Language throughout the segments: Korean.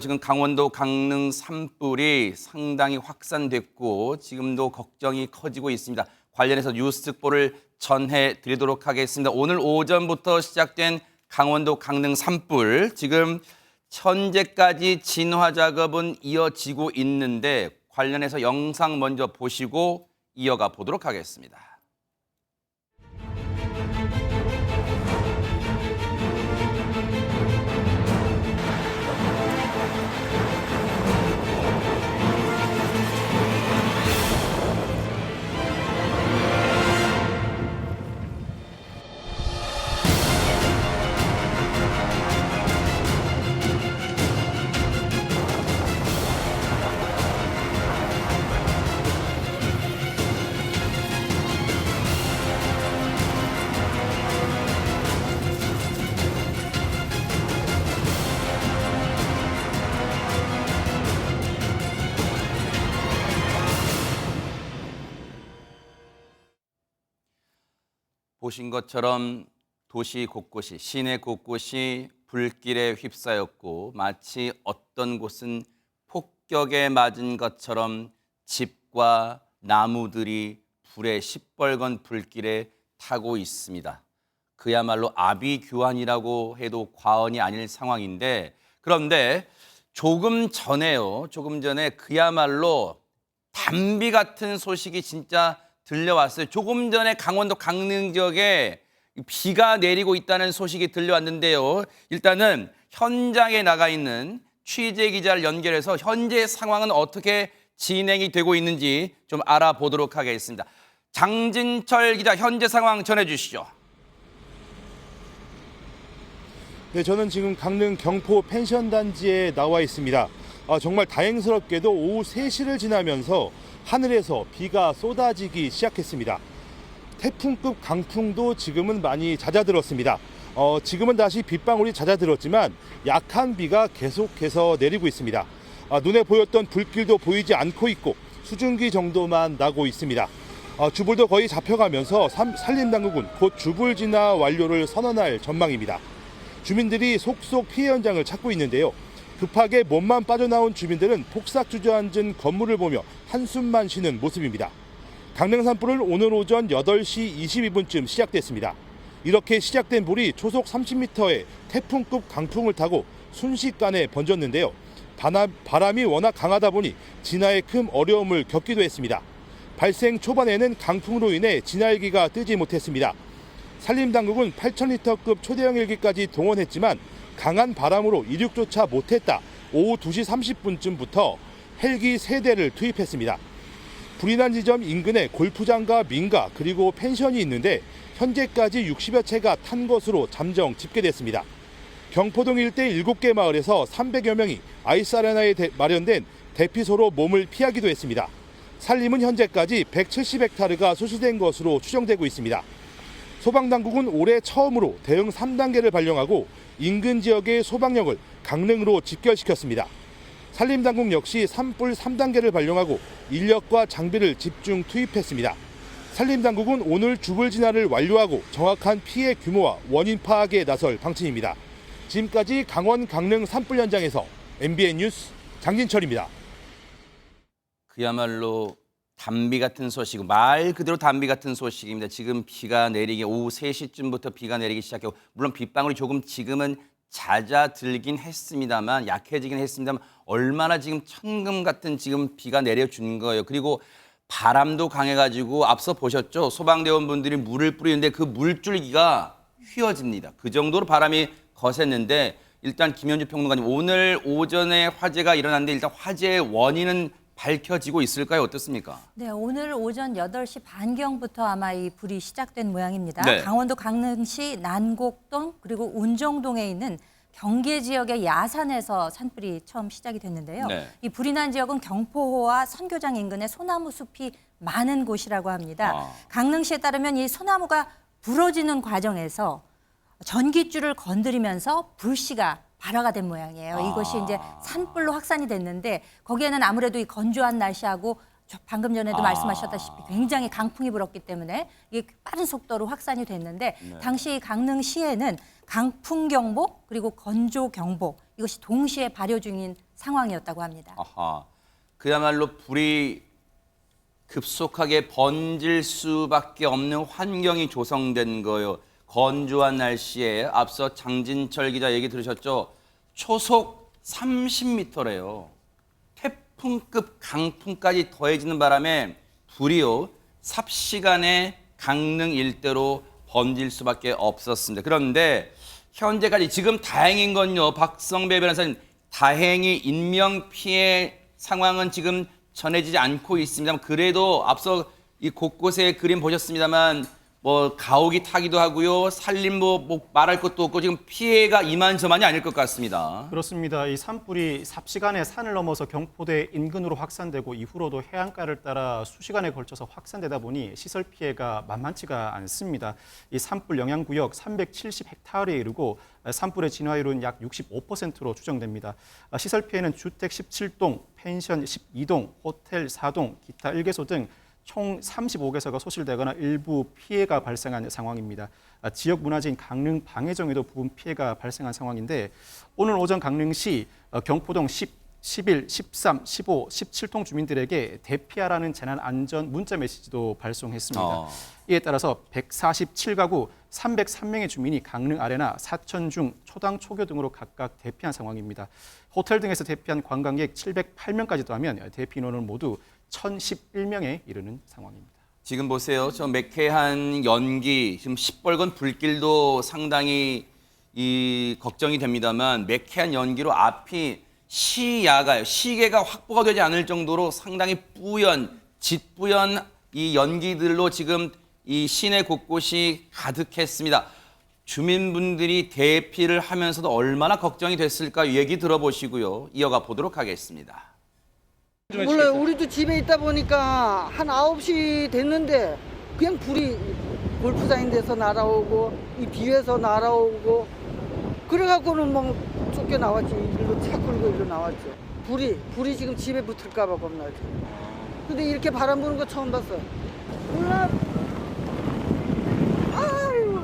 지금 강원도 강릉 산불이 상당히 확산됐고 지금도 걱정이 커지고 있습니다. 관련해서 뉴스특보를 전해드리도록 하겠습니다. 오늘 오전부터 시작된 강원도 강릉 산불, 지금 현재까지 진화 작업은 이어지고 있는데 관련해서 영상 먼저 보시고 이어가 보도록 하겠습니다. 보신 것처럼 도시 곳곳이, 시내 곳곳이 불길에 휩싸였고 마치 어떤 곳은 폭격에 맞은 것처럼 집과 나무들이 불에 시뻘건 불길에 타고 있습니다. 그야말로 아비규환이라고 해도 과언이 아닐 상황인데, 그런데 조금 전에 그야말로 담비 같은 소식이 진짜 들려왔어요. 조금 전에 강원도 강릉 지역에 비가 내리고 있다는 소식이 들려왔는데요. 일단은 현장에 나가 있는 취재 기자를 연결해서 현재 상황은 어떻게 진행이 되고 있는지 좀 알아보도록 하겠습니다. 장진철 기자, 현재 상황 전해주시죠. 네, 저는 지금 강릉 경포 펜션 단지에 나와 있습니다. 정말 다행스럽게도 오후 3시를 지나면서 하늘에서 비가 쏟아지기 시작했습니다. 태풍급 강풍도 지금은 많이 잦아들었습니다. 지금은 다시 빗방울이 잦아들었지만 약한 비가 계속해서 내리고 있습니다. 눈에 보였던 불길도 보이지 않고 있고 수증기 정도만 나고 있습니다. 주불도 거의 잡혀가면서 산림당국은 곧 주불 진화 완료를 선언할 전망입니다. 주민들이 속속 피해 현장을 찾고 있는데요. 급하게 몸만 빠져나온 주민들은 폭삭 주저앉은 건물을 보며 한숨만 쉬는 모습입니다. 강릉 산불은 오늘 오전 8시 22분쯤 시작됐습니다. 이렇게 시작된 불이 초속 30m의 태풍급 강풍을 타고 순식간에 번졌는데요. 바람이 워낙 강하다 보니 진화에 큰 어려움을 겪기도 했습니다. 발생 초반에는 강풍으로 인해 진화헬기가 뜨지 못했습니다. 산림당국은 8,000리터급 초대형 헬기까지 동원했지만 강한 바람으로 이륙조차 못했다. 오후 2시 30분쯤부터 헬기 3대를 투입했습니다. 불이 난 지점 인근에 골프장과 민가 그리고 펜션이 있는데 현재까지 60여 채가 탄 것으로 잠정 집계됐습니다. 경포동 일대 7개 마을에서 300여 명이 아이스아레나에 마련된 대피소로 몸을 피하기도 했습니다. 산림은 현재까지 170헥타르가 소실된 것으로 추정되고 있습니다. 소방당국은 올해 처음으로 대응 3단계를 발령하고 인근 지역의 소방력을 강릉으로 집결시켰습니다. 산림당국 역시 산불 3단계를 발령하고 인력과 장비를 집중 투입했습니다. 산림당국은 오늘 주불 진화를 완료하고 정확한 피해 규모와 원인 파악에 나설 방침입니다. 지금까지 강원 강릉 산불 현장에서 MBN 뉴스 장진철입니다. 그야말로 담비 같은 소식, 말 그대로 담비 같은 소식입니다. 지금 비가 내리기 오후 3시쯤부터 비가 내리기 시작하고 물론 빗방울이 조금 지금은 잦아들긴 했습니다만 약해지긴 했습니다만 얼마나 지금 천금 같은 지금 비가 내려준 거예요. 그리고 바람도 강해가지고 앞서 보셨죠? 소방대원분들이 물을 뿌리는데 그 물줄기가 휘어집니다. 그 정도로 바람이 거셌는데 일단 김현주 평론가님, 오늘 오전에 화재가 일어났는데 일단 화재의 원인은 밝혀지고 있을까요? 어떻습니까? 네, 오늘 오전 8시 반경부터 아마 이 불이 시작된 모양입니다. 네. 강원도 강릉시 난곡동 그리고 운정동에 있는 경계 지역의 야산에서 산불이 처음 시작이 됐는데요. 네. 이 불이 난 지역은 경포호와 선교장 인근의 소나무 숲이 많은 곳이라고 합니다. 강릉시에 따르면 이 소나무가 부러지는 과정에서 전기줄을 건드리면서 불씨가 발화가 된 모양이에요. 이것이 이제 산불로 확산이 됐는데 거기에는 아무래도 이 건조한 날씨하고 방금 전에도 말씀하셨다시피 굉장히 강풍이 불었기 때문에 이게 빠른 속도로 확산이 됐는데 당시 강릉시에는 강풍경보 그리고 건조경보 이것이 동시에 발효 중인 상황이었다고 합니다. 아하. 그야말로 불이 급속하게 번질 수밖에 없는 환경이 조성된 거예요. 건조한 날씨에 앞서 장진철 기자 얘기 들으셨죠? 초속 30m래요. 태풍급 강풍까지 더해지는 바람에 불이요 삽시간에 강릉 일대로 번질 수밖에 없었습니다. 그런데 현재까지 지금 다행인 건요, 박성배 변호사님, 다행히 인명 피해 상황은 지금 전해지지 않고 있습니다. 그래도 앞서 이 곳곳에 그림 보셨습니다만 뭐 가옥이 타기도 하고요, 산림 뭐 말할 것도 없고 지금 피해가 이만저만이 아닐 것 같습니다. 그렇습니다. 이 산불이 삽시간에 산을 넘어서 경포대 인근으로 확산되고 이후로도 해안가를 따라 수시간에 걸쳐서 확산되다 보니 시설 피해가 만만치가 않습니다. 이 산불 영향구역 370헥타르에 이르고 산불의 진화율은 약 65%로 추정됩니다. 시설 피해는 주택 17동, 펜션 12동, 호텔 4동, 기타 1개소 등 총 35개소가 소실되거나 일부 피해가 발생한 상황입니다. 지역 문화재인 강릉 방해정에도 부분 피해가 발생한 상황인데 오늘 오전 강릉시 경포동 10, 11, 13, 15, 17통 주민들에게 대피하라는 재난안전 문자 메시지도 발송했습니다. 이에 따라서 147가구 303명의 주민이 강릉 아래나 사천 중 초당 초교 등으로 각각 대피한 상황입니다. 호텔 등에서 대피한 관광객 708명까지 더하면 대피 인원은 모두 1,011명에 이르는 상황입니다. 지금 보세요. 저 매캐한 연기, 지금 시뻘건 불길도 상당히 걱정이 됩니다만 매캐한 연기로 앞이 시야가요. 시계가 확보가 되지 않을 정도로 상당히 짙뿌연 이 연기들로 지금 이 시내 곳곳이 가득했습니다. 주민분들이 대피를 하면서도 얼마나 걱정이 됐을까 얘기 들어보시고요. 이어가 보도록 하겠습니다. 몰라요. 우리도 집에 있다 보니까 한 9시 됐는데 그냥 불이 골프장인 데서 날아오고 이 비에서 날아오고 그래갖고는 뭐 쫓겨나왔지. 일로 차 끌고 일로 나왔죠. 불이 지금 집에 붙을까 봐 겁나죠. 근데 이렇게 바람 부는 거 처음 봤어요. 몰라. 아유.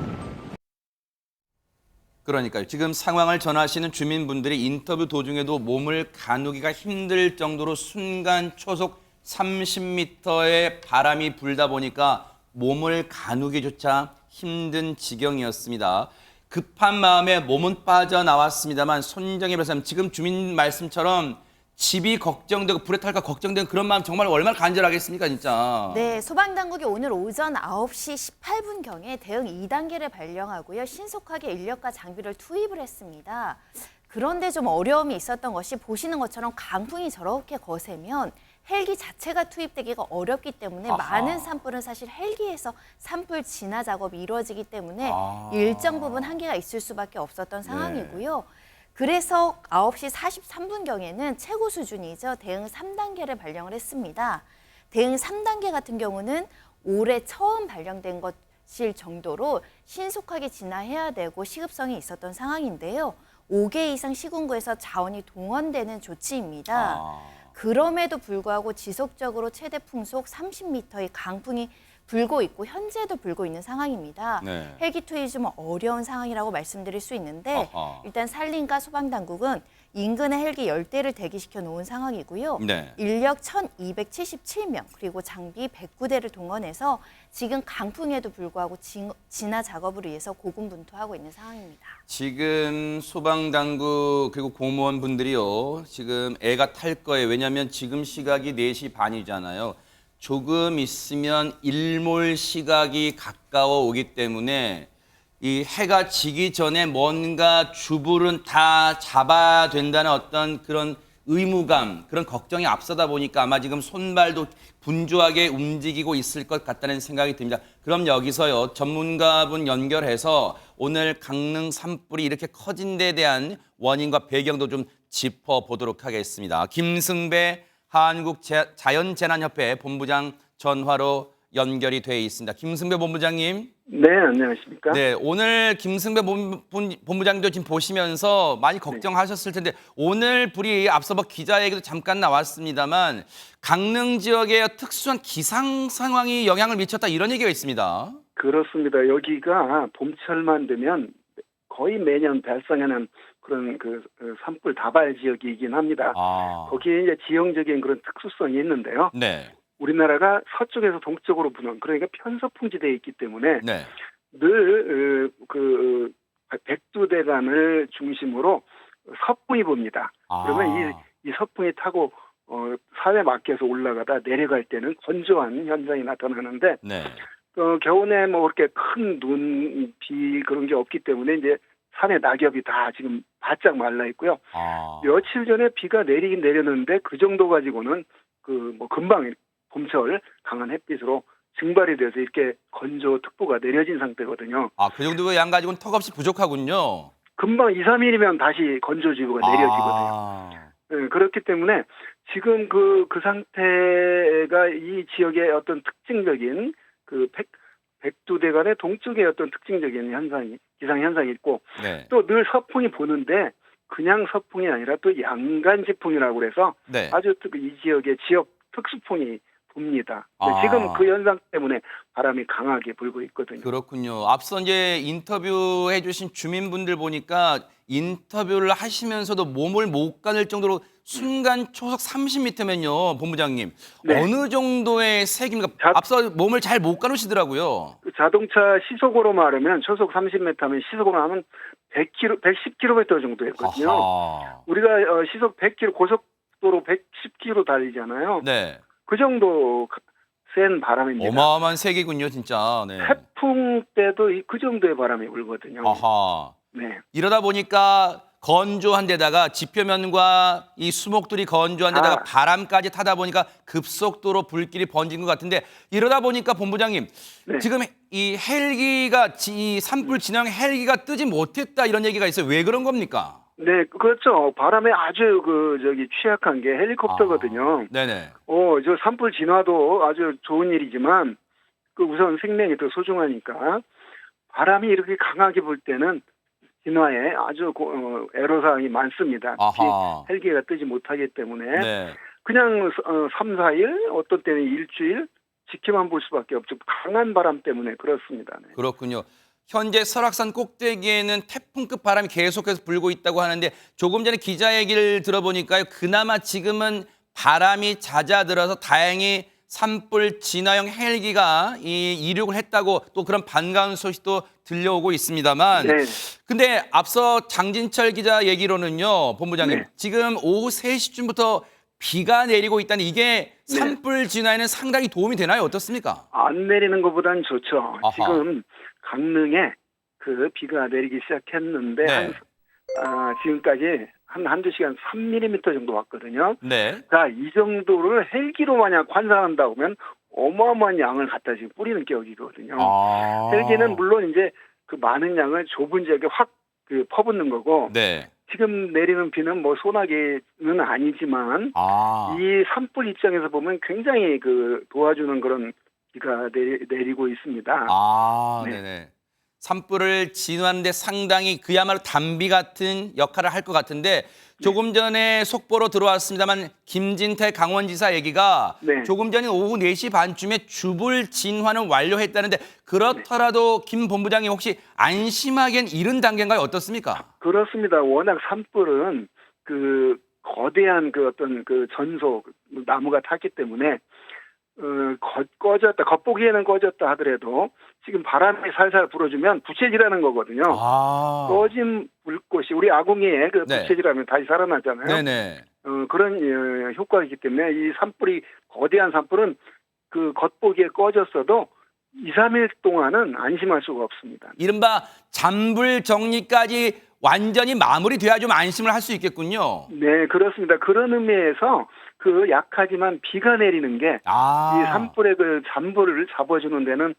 그러니까요. 지금 상황을 전하시는 주민분들이 인터뷰 도중에도 몸을 가누기가 힘들 정도로 순간 초속 30m의 바람이 불다 보니까 몸을 가누기조차 힘든 지경이었습니다. 급한 마음에 몸은 빠져나왔습니다만 손정혜 변호사님, 지금 주민 말씀처럼 집이 걱정되고 불에 탈까 걱정되는 그런 마음 정말 얼마나 간절하겠습니까, 진짜. 네, 소방당국이 오늘 오전 9시 18분경에 대응 2단계를 발령하고요. 신속하게 인력과 장비를 투입을 했습니다. 그런데 좀 어려움이 있었던 것이 보시는 것처럼 강풍이 저렇게 거세면 헬기 자체가 투입되기가 어렵기 때문에 많은 산불은 사실 헬기에서 산불 진화 작업이 이루어지기 때문에 일정 부분 한계가 있을 수밖에 없었던 상황이고요. 그래서 9시 43분경에는 최고 수준이죠. 대응 3단계를 발령을 했습니다. 대응 3단계 같은 경우는 올해 처음 발령된 것일 정도로 신속하게 진화해야 되고 시급성이 있었던 상황인데요. 5개 이상 시군구에서 자원이 동원되는 조치입니다. 그럼에도 불구하고 지속적으로 최대 풍속 30m의 강풍이 불고 있고 현재도 불고 있는 상황입니다. 네. 헬기 투입이 좀 어려운 상황이라고 말씀드릴 수 있는데 일단 산림과 소방당국은 인근에 헬기 10대를 대기시켜 놓은 상황이고요. 네. 인력 1,277명 그리고 장비 109대를 동원해서 지금 강풍에도 불구하고 진화 작업을 위해서 고군분투하고 있는 상황입니다. 지금 소방당국 그리고 공무원분들이요. 지금 애가 탈 거예요. 왜냐하면 지금 시각이 4시 반이잖아요. 조금 있으면 일몰 시각이 가까워 오기 때문에 이 해가 지기 전에 뭔가 주불은 다 잡아야 된다는 어떤 그런 의무감, 그런 걱정이 앞서다 보니까 아마 지금 손발도 분주하게 움직이고 있을 것 같다는 생각이 듭니다. 그럼 여기서요, 전문가분 연결해서 오늘 강릉 산불이 이렇게 커진 데 대한 원인과 배경도 좀 짚어보도록 하겠습니다. 김승배 한국자연재난협회 본부장 전화로 연결이 돼 있습니다. 김승배 본부장님. 네, 안녕하십니까? 네, 오늘 김승배 본부장도 지금 보시면서 많이 걱정하셨을 텐데 오늘 불이 앞서 기자 얘기도 잠깐 나왔습니다만 강릉 지역에 특수한 기상 상황이 영향을 미쳤다 이런 얘기가 있습니다. 그렇습니다. 여기가 봄철만 되면 거의 매년 발생하는 그런 산불 다발 지역이긴 합니다. 거기에 이제 지형적인 그런 특수성이 있는데요. 네. 우리나라가 서쪽에서 동쪽으로 부는 그러니까 편서풍지대에 있기 때문에 네. 늘 백두대간을 중심으로 서풍이 붑니다. 그러면 이 서풍이 타고 산에 막혀서 올라가다 내려갈 때는 건조한 현상이 나타나는데 네. 겨우내 뭐 그렇게 큰 눈, 비 그런 게 없기 때문에 이제 산에 낙엽이 다 지금 바짝 말라 있고요. 며칠 전에 비가 내리긴 내렸는데 그 정도 가지고는 뭐 금방 봄철 강한 햇빛으로 증발이 돼서 이렇게 건조특보가 내려진 상태거든요. 그 정도 양 가지고는 턱없이 부족하군요. 금방 2, 3일이면 다시 건조지구가 내려지거든요. 네, 그렇기 때문에 지금 그 상태가 이 지역의 어떤 특징적인 백두대간의 동쪽의 어떤 특징적인 기상 현상이 있고 네. 또 늘 서풍이 부는데 그냥 서풍이 아니라 또 양간지풍이라고 그래서 네. 아주 이 지역의 지역 특수풍이 붑니다. 아. 지금 그 현상 때문에 바람이 강하게 불고 있거든요. 그렇군요. 앞서 이제 인터뷰해 주신 주민분들 보니까 인터뷰를 하시면서도 몸을 못 가눌 정도로 순간 초속 30m면요, 본부장님. 네. 어느 정도의 색입니까? 앞서 몸을 잘 못 가누시더라고요. 그 자동차 시속으로 말하면 초속 30m면 시속으로 하면 110km 정도였거든요. 아하. 우리가 시속 100km 고속도로 110km 달리잖아요. 네. 그 정도 센 바람입니다. 어마어마한 색이군요, 진짜. 네. 태풍 때도 그 정도의 바람이 불거든요. 아하. 네. 이러다 보니까 건조한 데다가 지표면과 이 수목들이 건조한 데다가 바람까지 타다 보니까 급속도로 불길이 번진 것 같은데 이러다 보니까 본부장님 네. 지금 이 헬기가 이 산불 진앙 헬기가 뜨지 못했다 이런 얘기가 있어요. 왜 그런 겁니까? 네, 그렇죠. 바람에 아주 취약한 게 헬리콥터거든요. 네네. 저 산불 진화도 아주 좋은 일이지만 우선 생명이 더 소중하니까 바람이 이렇게 강하게 불 때는 진화에 아주 애로사항이 많습니다. 아하. 헬기가 뜨지 못하기 때문에 네. 그냥 3, 4일 어떤 때는 일주일 지켜만 볼 수밖에 없죠. 강한 바람 때문에 그렇습니다. 네. 그렇군요. 현재 설악산 꼭대기에는 태풍급 바람이 계속해서 불고 있다고 하는데 조금 전에 기자 얘기를 들어보니까요. 그나마 지금은 바람이 잦아들어서 다행히 산불 진화형 헬기가 이륙을 했다고 또 그런 반가운 소식도 들려오고 있습니다만 네. 근데 앞서 장진철 기자 얘기로는요. 본부장님. 네. 지금 오후 3시쯤부터 비가 내리고 있다니 이게 산불 진화에는 상당히 도움이 되나요? 어떻습니까? 안 내리는 것보다는 좋죠. 아하. 지금 강릉에 비가 내리기 시작했는데 네. 지금까지 한두 시간 3mm 정도 왔거든요. 네. 자, 이 정도를 헬기로 만약 환산한다고 하면 어마어마한 양을 갖다 지금 뿌리는 격이거든요. 헬기는 물론 이제 많은 양을 좁은 지역에 확 퍼붓는 거고 네. 지금 내리는 비는 뭐 소나기는 아니지만 이 산불 입장에서 보면 굉장히 도와주는 그런 비가 내리고 있습니다. 네. 네네. 산불을 진화하는 데 상당히 그야말로 단비 같은 역할을 할 것 같은데 조금 전에 속보로 들어왔습니다만 김진태 강원지사 얘기가 네. 조금 전인 오후 4시 반쯤에 주불 진화는 완료했다는데 그렇더라도 김 본부장님 혹시 안심하기엔 이른 단계인가요? 어떻습니까? 그렇습니다. 워낙 산불은 거대한 어떤 전소 나무가 탔기 때문에 꺼졌다 겉보기에는 꺼졌다 하더라도 지금 바람이 살살 불어주면 부채질하는 거거든요. 꺼진 불꽃이 우리 아궁이에 부채질하면 다시 살아나잖아요. 네네. 그런 효과이기 때문에 이 산불이 거대한 산불은 겉보기에 꺼졌어도 2, 3일 동안은 안심할 수가 없습니다. 이른바 잔불 정리까지 완전히 마무리돼야 좀 안심을 할 수 있겠군요. 네, 그렇습니다. 그런 의미에서 약하지만 비가 내리는 게 이 산불의 잔불을 잡아주는 데는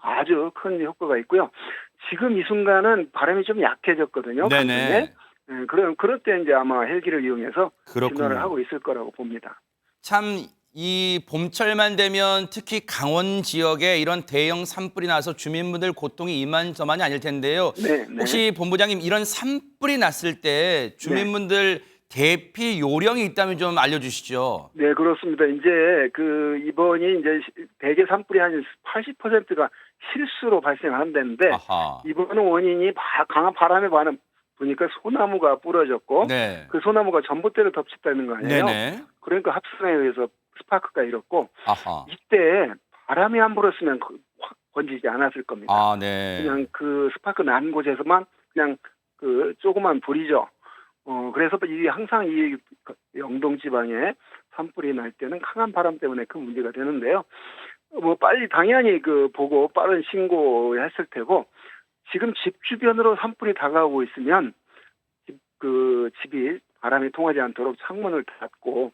아주 큰 효과가 있고요. 지금 이 순간은 바람이 좀 약해졌거든요. 네네. 그럴 때 이제 아마 헬기를 이용해서 그렇군요. 진화를 하고 있을 거라고 봅니다. 참 이 봄철만 되면 특히 강원 지역에 이런 대형 산불이 나서 주민분들 고통이 이만저만이 아닐 텐데요. 네, 네. 혹시 본부장님 이런 산불이 났을 때 주민분들 대피 요령이 있다면 좀 알려주시죠. 네, 그렇습니다. 이제 이번이 이제 대개 산불이 한 80%가 실수로 발생한다는데 이번은 원인이 강한 바람에 보니까 소나무가 부러졌고 네. 그 소나무가 전봇대를 덮쳤다는 거 아니에요? 네네. 그러니까 합선에 의해서 스파크가 일었고 아하. 이때 바람이 안 불었으면 확 번지지 않았을 겁니다. 아, 네. 그냥 그 스파크 난 곳에서만 그냥 그 조그만 불이죠. 그래서 이 항상 이 영동 지방에 산불이 날 때는 강한 바람 때문에 그 문제가 되는데요. 뭐 빨리 당연히 그 보고 빠른 신고했을 테고 지금 집 주변으로 산불이 다가오고 있으면 집이 바람이 통하지 않도록 창문을 닫고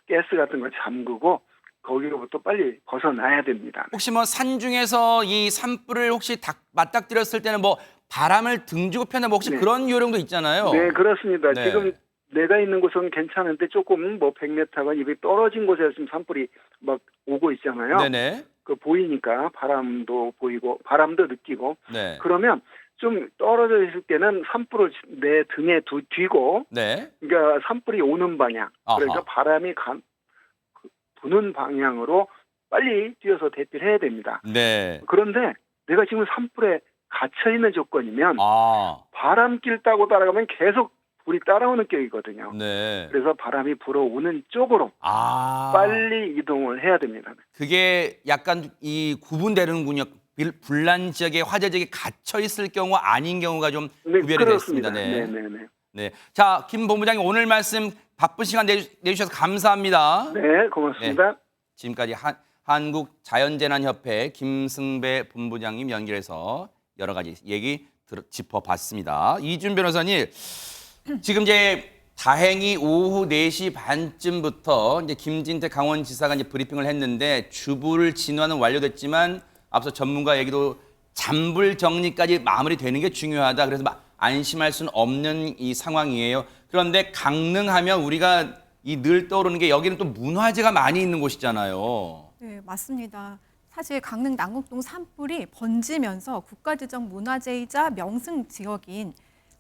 가스 같은 걸 잠그고 거기로부터 빨리 벗어나야 됩니다. 혹시 뭐 산중에서 이 산불을 혹시 맞닥뜨렸을 때는 뭐 바람을 등지고 펴는 뭐 혹시 네. 그런 요령도 있잖아요. 네, 그렇습니다. 네. 지금 내가 있는 곳은 괜찮은데 조금 뭐 100m가 입이 떨어진 곳에서 지금 산불이 막 오고 있잖아요. 네네. 그 보이니까 바람도 보이고 바람도 느끼고 네. 그러면 좀 떨어져 있을 때는 산불을 내 등에 뒤고 네. 그러니까 산불이 오는 방향 그러니까 아하. 바람이 부는 방향으로 빨리 뛰어서 대피를 해야 됩니다. 네. 그런데 내가 지금 산불에 갇혀 있는 조건이면 아. 바람길 따고 따라가면 계속 불이 따라오는 격이거든요. 네. 그래서 바람이 불어오는 쪽으로 아. 빨리 이동을 해야 됩니다. 그게 약간 이 구분되는군요. 불난 지역에 화재 지역에 갇혀 있을 경우 아닌 경우가 좀 네, 구별이 그렇습니다. 됐습니다. 네. 네. 네. 자, 김 본부장님 오늘 말씀 바쁜 시간 내주셔서 감사합니다. 네, 고맙습니다. 지금까지 한국자연재난협회 김승배 본부장님 연결해서 여러 가지 얘기 짚어봤습니다. 이준 변호사님, 지금 이제 다행히 오후 4시 반쯤부터 이제 김진태 강원지사가 이제 브리핑을 했는데 주불 진화는 완료됐지만 앞서 전문가 얘기도 잔불 정리까지 마무리되는 게 중요하다. 그래서 안심할 수는 없는 이 상황이에요. 그런데 강릉하면 우리가 이 늘 떠오르는 게 여기는 또 문화재가 많이 있는 곳이잖아요. 네, 맞습니다. 사실 강릉 남곡동 산불이 번지면서 국가지정 문화재이자 명승 지역인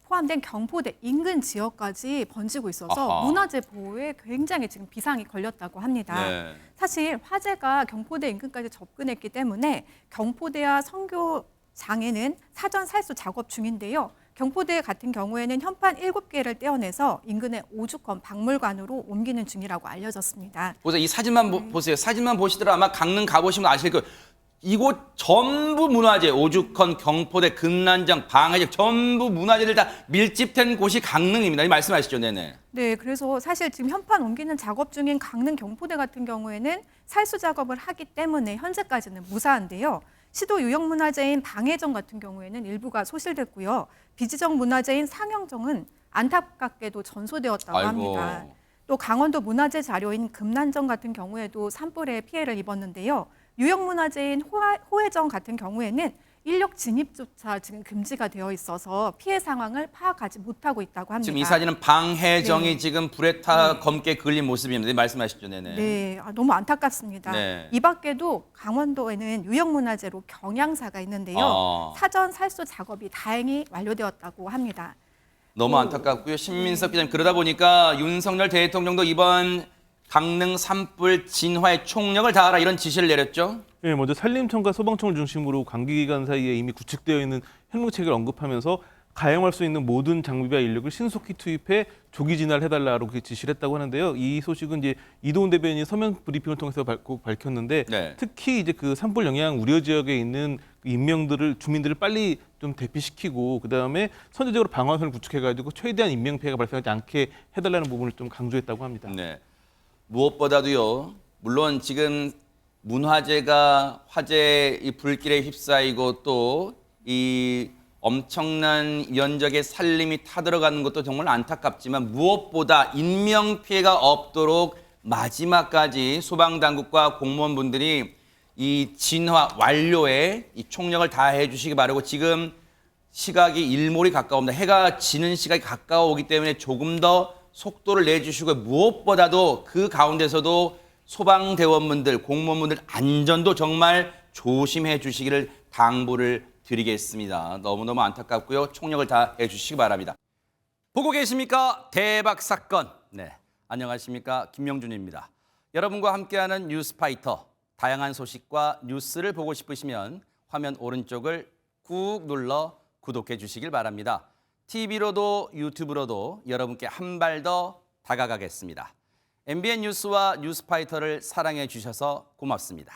포함된 경포대 인근 지역까지 번지고 있어서 아하. 문화재 보호에 굉장히 지금 비상이 걸렸다고 합니다. 네. 사실 화재가 경포대 인근까지 접근했기 때문에 경포대와 선교장에는 사전 살수 작업 중인데요. 경포대 같은 경우에는 현판 7개를 떼어내서 인근의 오죽헌 박물관으로 옮기는 중이라고 알려졌습니다. 보세요. 이 사진만 보세요. 사진만 보시더라도 아마 강릉 가보시면 아실 거예요. 이곳 전부 문화재, 오죽헌, 경포대, 금난장, 방해적 전부 문화재들 다 밀집된 곳이 강릉입니다. 이 말씀하시죠, 네네. 네, 그래서 사실 지금 현판 옮기는 작업 중인 강릉 경포대 같은 경우에는 살수 작업을 하기 때문에 현재까지는 무사한데요. 시도 유형문화재인 방해정 같은 경우에는 일부가 소실됐고요. 비지정 문화재인 상영정은 안타깝게도 전소되었다고 아이고. 합니다. 또 강원도 문화재 자료인 금난정 같은 경우에도 산불에 피해를 입었는데요. 유형문화재인 호해정 같은 경우에는 인력 진입조차 지금 금지가 되어 있어서 피해 상황을 파악하지 못하고 있다고 합니다. 지금 이 사진은 방해정이 네. 지금 불에 타 검게 그을린 모습입니다. 말씀하시죠, 네네. 네, 너무 안타깝습니다. 네. 이 밖에도 강원도에는 유형문화재로 경양사가 있는데요. 사전 살수 작업이 다행히 완료되었다고 합니다. 너무 안타깝고요. 신민석 기자님, 그러다 보니까 윤석열 대통령도 이번 강릉 산불 진화에 총력을 다하라 이런 지시를 내렸죠. 네, 먼저 산림청과 소방청을 중심으로 관계기관 사이에 이미 구축되어 있는 협력체계를 언급하면서 가용할 수 있는 모든 장비와 인력을 신속히 투입해 조기 진화를 해달라고 그렇게 지시를 했다고 하는데요. 이 소식은 이제 이도훈 대변인이 서면 브리핑을 통해서 밝혔는데 네. 특히 이제 그 산불 영향 우려 지역에 있는 주민들을 빨리 좀 대피시키고 그 다음에 선제적으로 방어선을 구축해가지고 최대한 인명 피해가 발생하지 않게 해달라는 부분을 좀 강조했다고 합니다. 네. 무엇보다도요. 물론 지금 문화재가 화재 이 불길에 휩싸이고 또 이 엄청난 연적의 살림이 타들어가는 것도 정말 안타깝지만 무엇보다 인명 피해가 없도록 마지막까지 소방당국과 공무원분들이 이 진화 완료에 이 총력을 다해 주시기 바라고 지금 시각이 일몰이 가까웁니다. 해가 지는 시각이 가까워오기 때문에 조금 더 속도를 내주시고 무엇보다도 그 가운데서도 소방대원분들, 공무원분들 안전도 정말 조심해 주시기를 당부를 드리겠습니다. 너무너무 안타깝고요. 총력을 다해 주시기 바랍니다. 보고 계십니까? 대박 사건. 네, 안녕하십니까? 김명준입니다. 여러분과 함께하는 뉴스파이터. 다양한 소식과 뉴스를 보고 싶으시면 화면 오른쪽을 꾹 눌러 구독해 주시길 바랍니다. TV로도 유튜브로도 여러분께 한 발 더 다가가겠습니다. MBN 뉴스와 뉴스파이터를 사랑해 주셔서 고맙습니다.